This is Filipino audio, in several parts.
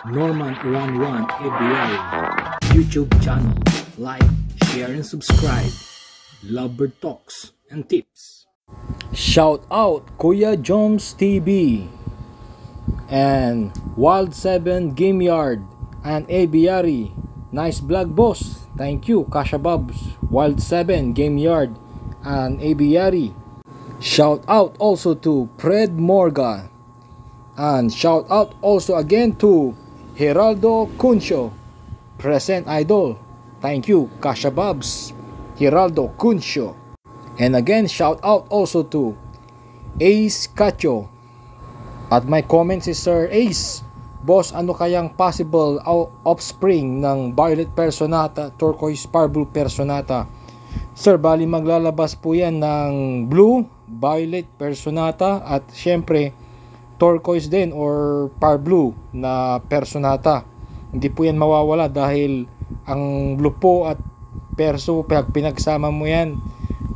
Norman11 ABL YouTube channel. Like, share, and subscribe. Lovebird Talks and Tips. Shout out Kuya Joms TV and Wild 7 Game Yard and Aviary. Nice vlog, boss. Thank you, Kasha Bobs, Wild 7 Game Yard and Aviary. Shout out also to Fred Morgan. And shout out also again to Geraldo Cuncio, present idol. Thank you, Kasha Bobs, Geraldo Cuncio. And again, shout out also to Ace Cacho. At my comments is Sir Ace, boss, ano kayang possible offspring ng Violet Personata, Turquoise Purple Personata? Sir, bali maglalabas po yan ng Blue, Violet Personata at syempre turquoise din or par blue na Personata. Hindi po yan mawawala dahil ang blue po at perso, pag pinagsama mo yan,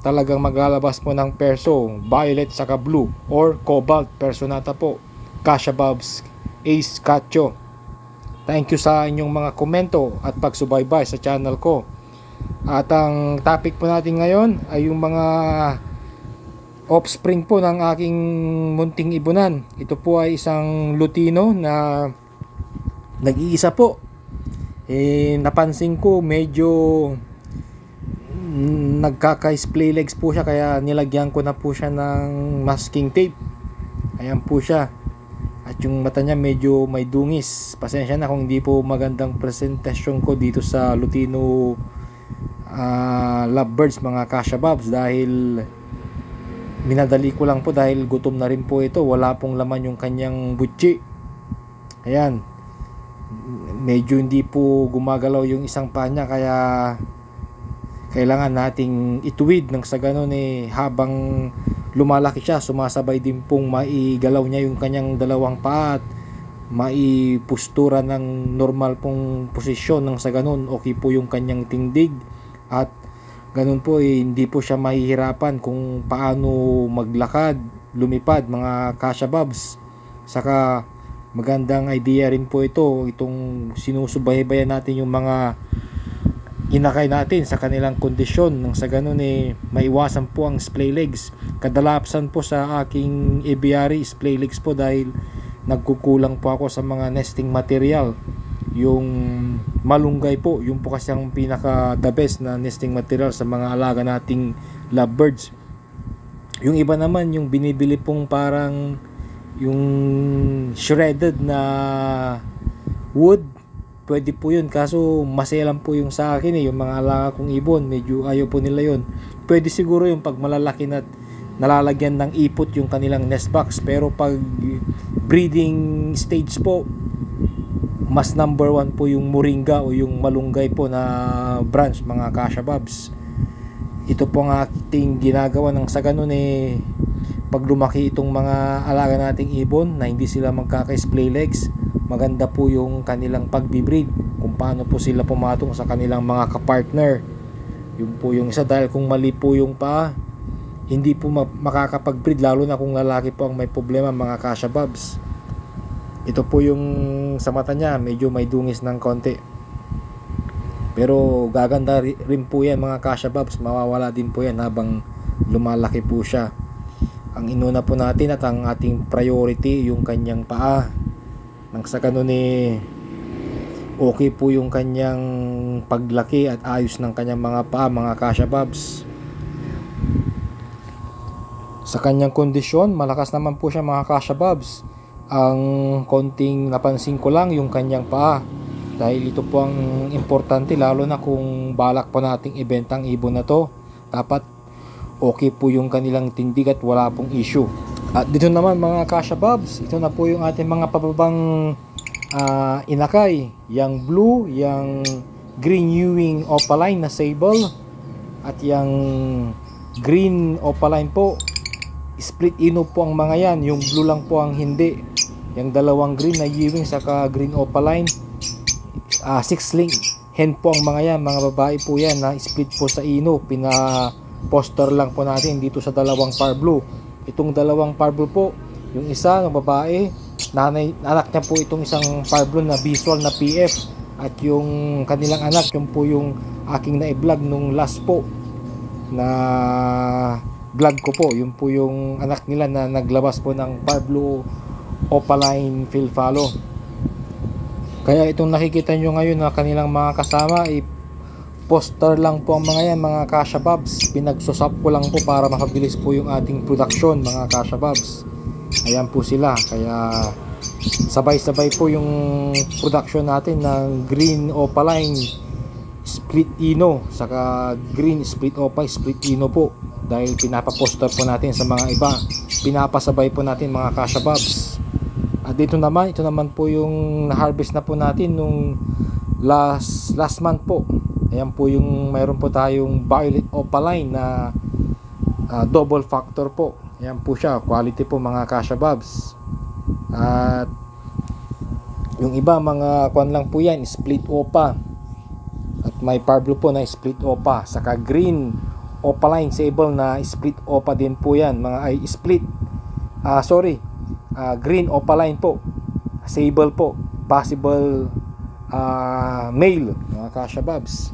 talagang maglalabas po ng perso, violet saka blue or cobalt Personata po. Kasha Bobs, Ace Cacho. Thank you sa inyong mga komento at pagsubaybay sa channel ko. At ang topic po natin ngayon ay yung mga offspring po ng aking munting ibunan. Ito po ay isang Lutino na nag-iisa po. Napansin ko medyo nagkaka-splay legs po siya, kaya nilagyan ko na po siya ng masking tape. Ayan po siya. At yung mata niya medyo may dungis. Pasensya na kung hindi po magandang presentasyon ko dito sa Lutino lovebirds, mga Kasha Bobs, dahil minadali ko lang po dahil gutom na rin po ito. Wala pong laman yung kanyang butchi. Ayan, medyo hindi po gumagalaw yung isang paa niya, kaya kailangan nating ituwid ng sa ganun habang lumalaki siya, sumasabay din pong maigalaw niya yung kanyang dalawang paa at maipustura ng normal pong posisyon ng sa ganun. Okay po yung kanyang tindig at ganun po hindi po siya mahihirapan kung paano maglakad, lumipad, mga Kasha Bobs. Saka magandang idea rin po itong sinusubaybayan natin yung mga inakay natin sa kanilang kondisyon nang sa ganun maiwasan po ang splay legs. Kadalasan po sa aking aviary splay legs po dahil nagkukulang po ako sa mga nesting material. Yung malunggay po, yung po kasi ang pinaka the best na nesting material sa mga alaga nating lovebirds. Yung iba naman yung binibili pong parang yung shredded na wood, pwede po yun, kaso maselan po yung sa akin yung mga alaga kong ibon, medyo ayaw po nila yun. Pwede siguro yung pag malalaki na nalalagyan ng ipot yung kanilang nest box, pero pag breeding stage po, mas number one po yung moringa o yung malunggay po na branch, mga Kasha Bobs. Ito po ang ating ginagawa ng sa ganun pag lumaki itong mga alaga nating ibon na hindi sila magkaka-splay legs, maganda po yung kanilang pagbibreed, kung paano po sila pumatong sa kanilang mga kapartner. Yun po yung isa, dahil kung mali po yung paa, hindi po makakapag-breed, lalo na kung lalaki po ang may problema, mga Kasha Bobs. Ito po yung sa mata niya, medyo may dungis ng konti. Pero gaganda rin po yan, mga Kasha Bobs. Mawawala din po yan habang lumalaki po siya. Ang inuna po natin at ang ating priority yung kanyang paa. Nang sa ganun okay po yung kanyang paglaki at ayos ng kanyang mga paa, mga Kasha Bobs. Sa kanyang kondisyon, malakas naman po siya, mga Kasha Bobs. Ang konting napansin ko lang yung kanyang paa, dahil ito po ang importante, lalo na kung balak po nating ibenta ang ibon na to. Dapat okay po yung kanilang tindig at wala pong issue. At dito naman, mga Kasha Bobs, ito na po yung ating mga pababang inakay. Yang blue, yang green Ewing opaline na sable, at yang green opaline po, split ino po ang mga yan. Yung blue lang po ang hindi. Yung dalawang green na Ewing saka green opaline, 6-link hen po ang mga yan, mga babae po yan na split po sa ino. Pina-poster lang po natin dito sa dalawang par blue. Itong dalawang par blue po, yung isa ng babae, anak niya po itong isang Parblo na visual na PF, at yung kanilang anak, yung po yung aking na-vlog nung last po na vlog ko po, yun po yung anak nila na naglabas po ng Parblo Opaline Field Follow. Kaya itong nakikita nyo ngayon na kanilang mga kasama, poster lang po ang mga yan, mga Kasha Bobs. Pinagsusap ko lang po para mapabilis po yung ating production, mga Kasha Bobs. Ayan po sila, kaya sabay-sabay po yung production natin ng Green Opaline Split Ino, saka Green Split Opa Split Ino po, dahil pinapaposter po natin sa mga iba, pinapasabay po natin, mga Kasha Bobs. At ito naman po yung na-harvest na po natin nung last month po. Ayan po yung mayroon po tayong Violet Opaline na double factor po. Ayan po siya, quality po, mga Kasha Bobs. At yung iba mga kwan lang po yan, split opa. At may Parblo po na split opa, saka Green Opaline Sable na split opa din po yan, mga split Green Opaline po, Sable po, possible male, mga Kasha Bobs.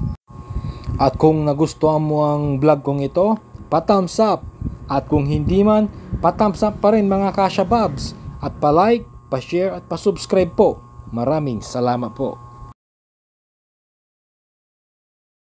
At kung nagustuhan mo ang vlog kong ito, pa-thumbs up. At kung hindi man, pa-thumbs up pa rin, mga Kasha Bobs. At pa-like, pa-share at pa-subscribe po. Maraming salamat po.